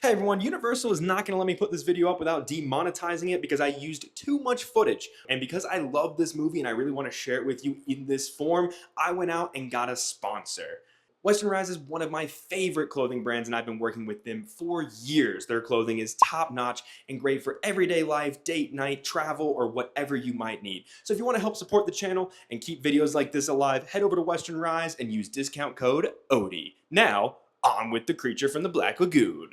Hey everyone, Universal is not going to let me put this video up without demonetizing it because I used too much footage. And because I love this movie and I really want to share it with you in this form, I went out and got a sponsor. Western Rise is one of my favorite clothing brands and I've been working with them for years. Their clothing is top notch and great for everyday life, date night, travel, or whatever you might need. So if you want to help support the channel and keep videos like this alive, head over to Western Rise and use discount code ODIE. Now, on with the creature from the Black Lagoon.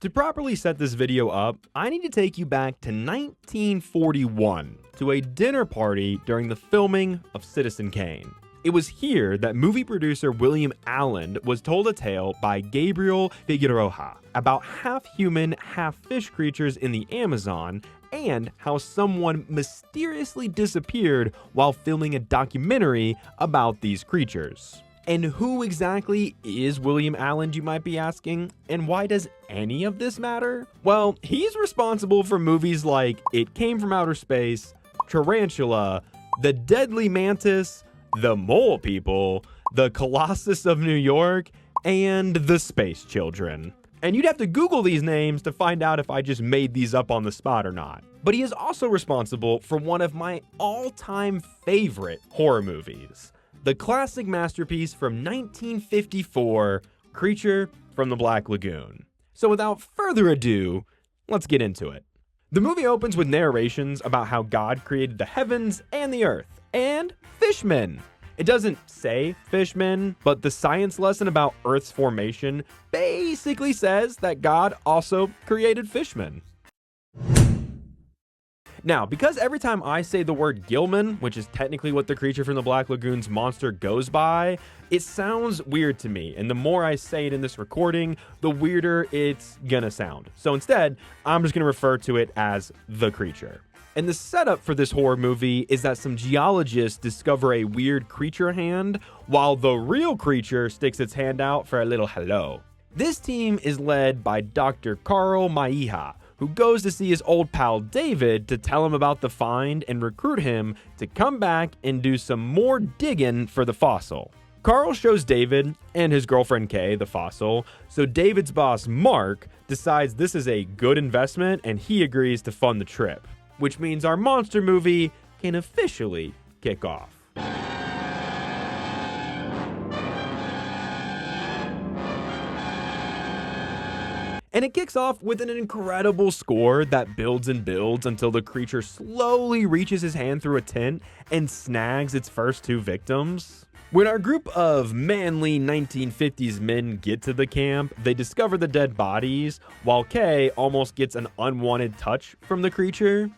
To properly set this video up, I need to take you back to 1941 to a dinner party during the filming of Citizen Kane. It was here that movie producer William Allen was told a tale by Gabriel Figueroa about half-human, half-fish creatures in the Amazon and how someone mysteriously disappeared while filming a documentary about these creatures. And who exactly is William Allen, you might be asking? And why does any of this matter? Well, he's responsible for movies like It Came from Outer Space, Tarantula, The Deadly Mantis, The Mole People, The Colossus of New York, and The Space Children. And you'd have to Google these names to find out if I just made these up on the spot or not. But he is also responsible for one of my all-time favorite horror movies. The classic masterpiece from 1954, Creature from the Black Lagoon. So without further ado, let's get into it. The movie opens with narrations about how God created the heavens and the earth, and fishmen. It doesn't say fishmen, but the science lesson about Earth's formation basically says that God also created fishmen. Now, because every time I say the word Gilman, which is technically what the Creature from the Black Lagoon's monster goes by, it sounds weird to me, and the more I say it in this recording, the weirder it's gonna sound. So instead, I'm just gonna refer to it as the creature. And the setup for this horror movie is that some geologists discover a weird creature hand, while the real creature sticks its hand out for a little hello. This team is led by Dr. Carl Maija, who goes to see his old pal David to tell him about the find and recruit him to come back and do some more digging for the fossil. Carl shows David and his girlfriend Kay the fossil, so David's boss Mark decides this is a good investment and he agrees to fund the trip, which means our monster movie can officially kick off. And it kicks off with an incredible score that builds and builds until the creature slowly reaches his hand through a tent and snags its first two victims. When our group of manly 1950s men get to the camp, they discover the dead bodies, while Kay almost gets an unwanted touch from the creature.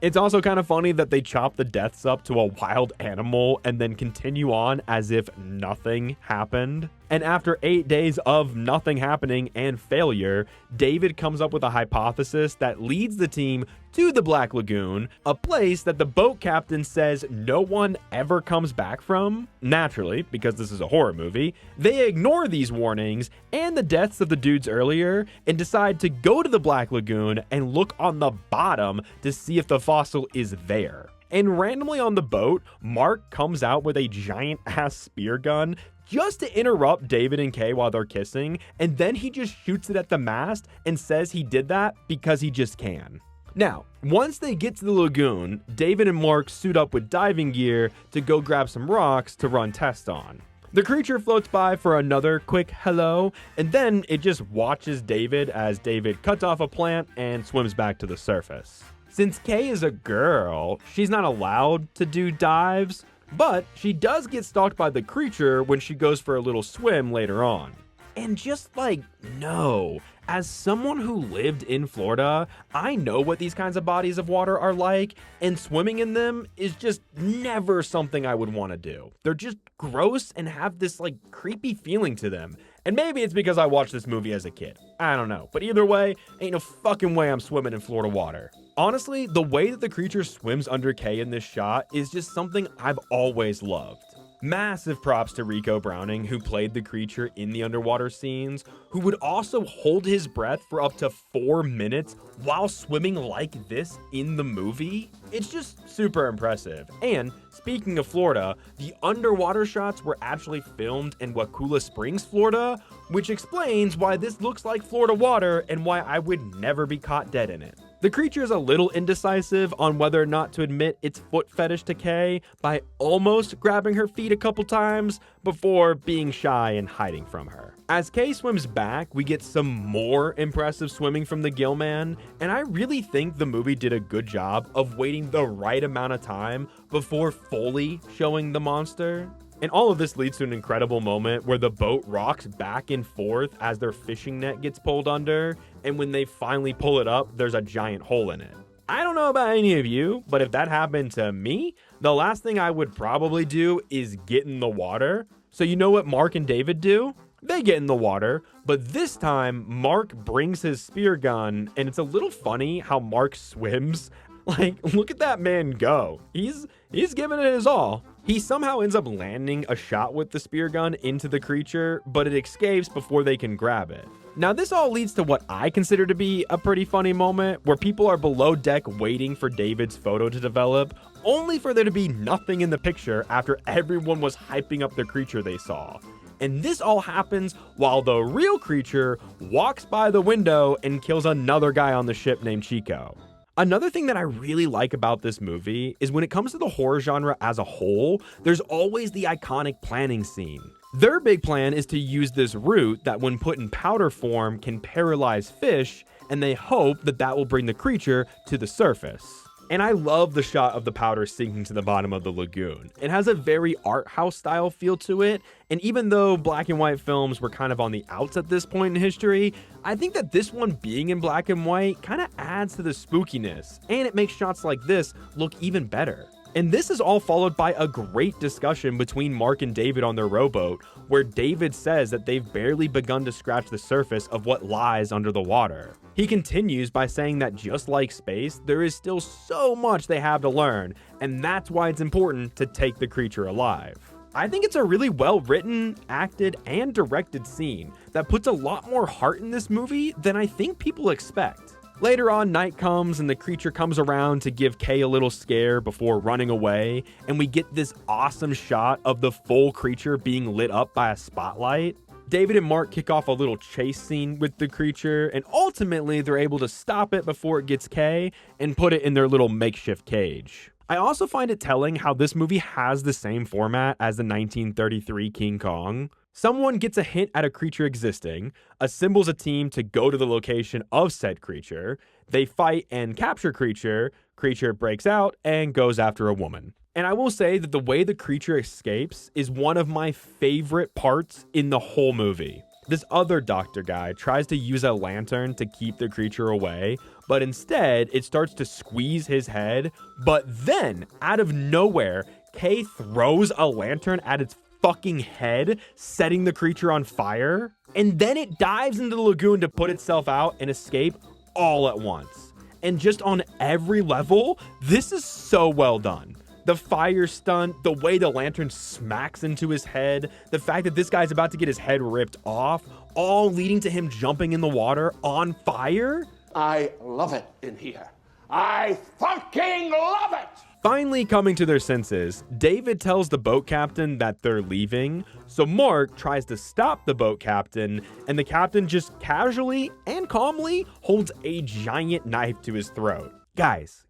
It's also kind of funny that they chop the deaths up to a wild animal and then continue on as if nothing happened. And after 8 days of nothing happening and failure, David comes up with a hypothesis that leads the team to the Black Lagoon, a place that the boat captain says no one ever comes back from. Naturally, because this is a horror movie, they ignore these warnings and the deaths of the dudes earlier and decide to go to the Black Lagoon and look on the bottom to see if the fossil is there. And randomly on the boat, Mark comes out with a giant ass spear gun just to interrupt David and Kay while they're kissing, and then he just shoots it at the mast and says he did that because he just can. Now, once they get to the lagoon, David and Mark suit up with diving gear to go grab some rocks to run tests on. The creature floats by for another quick hello, and then it just watches David as David cuts off a plant and swims back to the surface. Since Kay is a girl, she's not allowed to do dives, but she does get stalked by the creature when she goes for a little swim later on. And just like, no, as someone who lived in Florida, I know what these kinds of bodies of water are like, and swimming in them is just never something I would want to do. They're just gross and have this like creepy feeling to them. And maybe it's because I watched this movie as a kid. I don't know. But either way, ain't no fucking way I'm swimming in Florida water. Honestly, the way that the creature swims under Kay in this shot is just something I've always loved. Massive props to Rico Browning, who played the creature in the underwater scenes, who would also hold his breath for up to 4 minutes while swimming like this in the movie. It's just super impressive. And speaking of Florida, the underwater shots were actually filmed in Wakulla Springs, Florida, which explains why this looks like Florida water and why I would never be caught dead in it. The creature is a little indecisive on whether or not to admit its foot fetish to Kay by almost grabbing her feet a couple times before being shy and hiding from her. As Kay swims back, we get some more impressive swimming from the gill man, and I really think the movie did a good job of waiting the right amount of time before fully showing the monster. And all of this leads to an incredible moment where the boat rocks back and forth as their fishing net gets pulled under, and when they finally pull it up, there's a giant hole in it. I don't know about any of you, but if that happened to me, the last thing I would probably do is get in the water. So you know what Mark and David do? They get in the water, but this time Mark brings his spear gun, and it's a little funny how Mark swims. Like, look at that man go. He's giving it his all. He somehow ends up landing a shot with the spear gun into the creature, but it escapes before they can grab it. Now, this all leads to what I consider to be a pretty funny moment where people are below deck waiting for David's photo to develop, only for there to be nothing in the picture after everyone was hyping up the creature they saw. And this all happens while the real creature walks by the window and kills another guy on the ship named Chico. Another thing that I really like about this movie is when it comes to the horror genre as a whole, there's always the iconic planning scene. Their big plan is to use this root that when put in powder form can paralyze fish, and they hope that that will bring the creature to the surface. And I love the shot of the powder sinking to the bottom of the lagoon. It has a very art house style feel to it, and even though black and white films were kind of on the outs at this point in history, I think that this one being in black and white kind of adds to the spookiness, and it makes shots like this look even better. And this is all followed by a great discussion between Mark and David on their rowboat, where David says that they've barely begun to scratch the surface of what lies under the water. He continues by saying that just like space, there is still so much they have to learn, and that's why it's important to take the creature alive. I think it's a really well written, acted, and directed scene that puts a lot more heart in this movie than I think people expect. Later on, night comes and the creature comes around to give Kay a little scare before running away, and we get this awesome shot of the full creature being lit up by a spotlight. David and Mark kick off a little chase scene with the creature, and ultimately they're able to stop it before it gets Kay and put it in their little makeshift cage. I also find it telling how this movie has the same format as the 1933 King Kong. Someone gets a hint at a creature existing, assembles a team to go to the location of said creature, they fight and capture creature breaks out and goes after a woman. And I will say that the way the creature escapes is one of my favorite parts in the whole movie. This other doctor guy tries to use a lantern to keep the creature away, but instead it starts to squeeze his head, but then, out of nowhere, Kay throws a lantern at its fucking head, setting the creature on fire, and then it dives into the lagoon to put itself out and escape all at once. And just on every level, this is so well done. The fire stunt, the way the lantern smacks into his head, the fact that this guy's about to get his head ripped off, all leading to him jumping in the water on fire. I love it in here. I fucking love it! Finally coming to their senses, David tells the boat captain that they're leaving, so Mark tries to stop the boat captain, and the captain just casually and calmly holds a giant knife to his throat. Guys,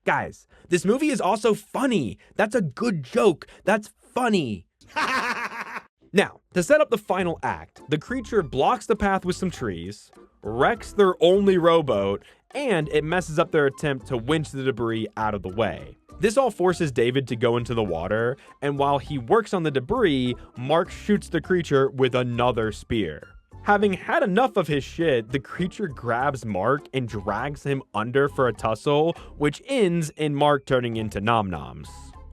this movie is also funny. That's a good joke. That's funny. Now, to set up the final act, the creature blocks the path with some trees, wrecks their only rowboat, and it messes up their attempt to winch the debris out of the way. This all forces David to go into the water, and while he works on the debris, Mark shoots the creature with another spear. Having had enough of his shit, the creature grabs Mark and drags him under for a tussle, which ends in Mark turning into nom-noms.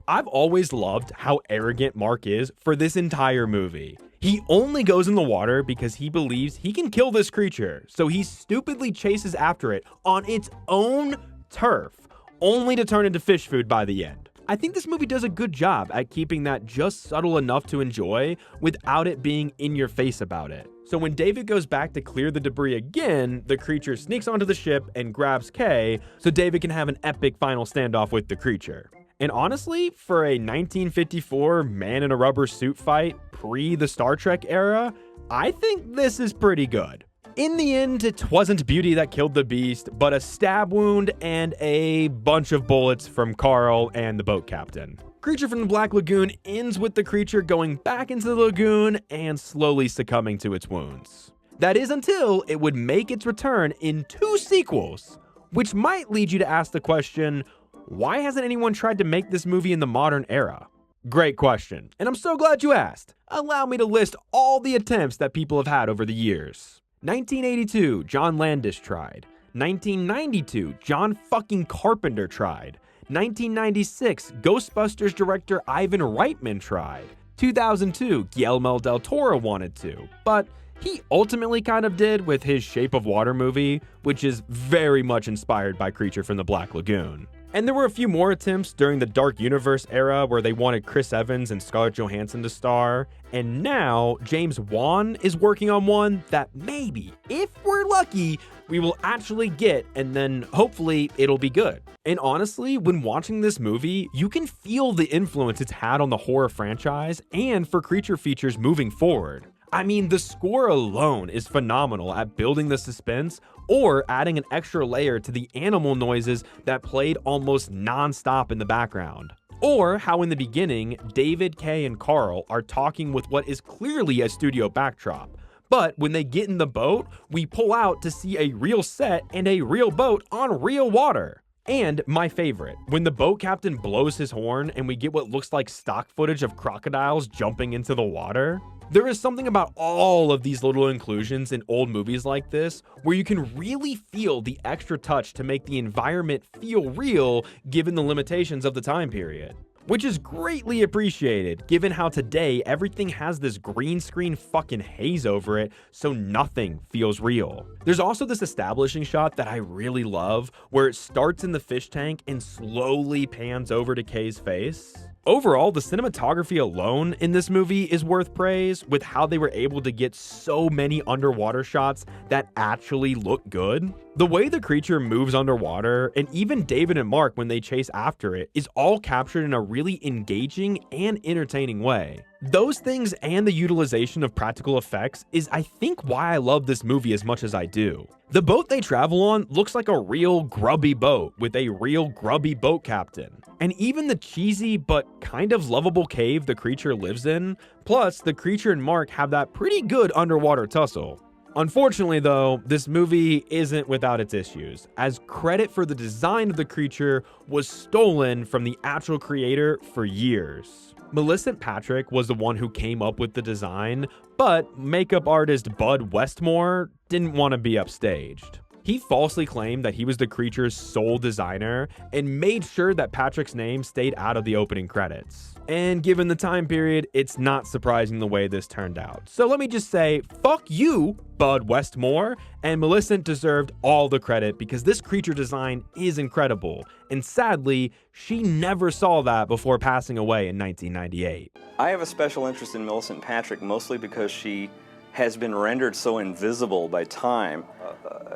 I've always loved how arrogant Mark is for this entire movie. He only goes in the water because he believes he can kill this creature, so he stupidly chases after it on its own turf, only to turn into fish food by the end. I think this movie does a good job at keeping that just subtle enough to enjoy without it being in your face about it. So when David goes back to clear the debris again, the creature sneaks onto the ship and grabs Kay so David can have an epic final standoff with the creature. And honestly, for a 1954 man in a rubber suit fight pre the Star Trek era, I think this is pretty good. In the end, it wasn't beauty that killed the beast, but a stab wound and a bunch of bullets from Carl and the boat captain. Creature from the Black Lagoon ends with the creature going back into the lagoon and slowly succumbing to its wounds. That is until it would make its return in 2 sequels, which might lead you to ask the question, why hasn't anyone tried to make this movie in the modern era? Great question, and I'm so glad you asked. Allow me to list all the attempts that people have had over the years. 1982, John Landis tried. 1992, John fucking Carpenter tried. 1996, Ghostbusters director Ivan Reitman tried. 2002, Guillermo del Toro wanted to, but he ultimately kind of did with his Shape of Water movie, which is very much inspired by Creature from the Black Lagoon. And there were a few more attempts during the Dark Universe era where they wanted Chris Evans and Scarlett Johansson to star. And now James Wan is working on one that maybe, if we're lucky, we will actually get, and then hopefully it'll be good. And honestly, when watching this movie, you can feel the influence it's had on the horror franchise and for creature features moving forward. I mean, the score alone is phenomenal at building the suspense or adding an extra layer to the animal noises that played almost non-stop in the background. Or how in the beginning, David, Kay, and Carl are talking with what is clearly a studio backdrop. But when they get in the boat, we pull out to see a real set and a real boat on real water. And my favorite, when the boat captain blows his horn and we get what looks like stock footage of crocodiles jumping into the water. There is something about all of these little inclusions in old movies like this where you can really feel the extra touch to make the environment feel real given the limitations of the time period. Which is greatly appreciated given how today everything has this green screen fucking haze over it, so nothing feels real. There's also this establishing shot that I really love where it starts in the fish tank and slowly pans over to Kay's face. Overall, the cinematography alone in this movie is worth praise with how they were able to get so many underwater shots that actually look good. The way the creature moves underwater, and even David and Mark when they chase after it, is all captured in a really engaging and entertaining way. Those things and the utilization of practical effects is, I think, why I love this movie as much as I do. The boat they travel on looks like a real grubby boat with a real grubby boat captain. And even the cheesy but kind of lovable cave the creature lives in, plus the creature and Mark have that pretty good underwater tussle. Unfortunately though, this movie isn't without its issues, as credit for the design of the creature was stolen from the actual creator for years. Millicent Patrick was the one who came up with the design, but makeup artist Bud Westmore didn't want to be upstaged. He falsely claimed that he was the creature's sole designer and made sure that Patrick's name stayed out of the opening credits. And given the time period, it's not surprising the way this turned out. So let me just say, fuck you, Bud Westmore, and Millicent deserved all the credit because this creature design is incredible. And sadly, she never saw that before passing away in 1998. I have a special interest in Millicent Patrick, mostly because she has been rendered so invisible by time.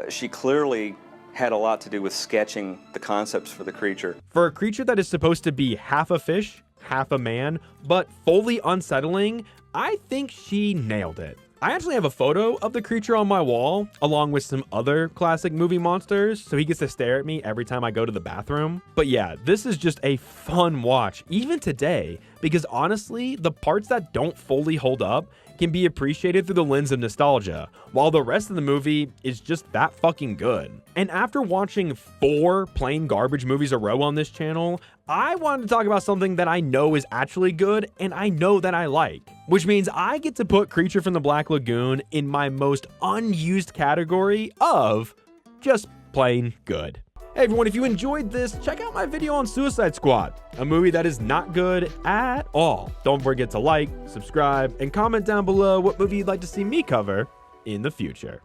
She clearly had a lot to do with sketching the concepts for the creature. For a creature that is supposed to be half a fish, half a man, but fully unsettling, I think she nailed it. I actually have a photo of the creature on my wall, along with some other classic movie monsters, so he gets to stare at me every time I go to the bathroom. But yeah, this is just a fun watch, even today, because honestly, the parts that don't fully hold up can be appreciated through the lens of nostalgia, while the rest of the movie is just that fucking good. And after watching 4 plain garbage movies a row on this channel, I wanted to talk about something that I know is actually good and I know that I like, which means I get to put Creature from the Black Lagoon in my most unused category of just plain good. Hey everyone, if you enjoyed this, check out my video on Suicide Squad, a movie that is not good at all. Don't forget to like, subscribe, and comment down below what movie you'd like to see me cover in the future.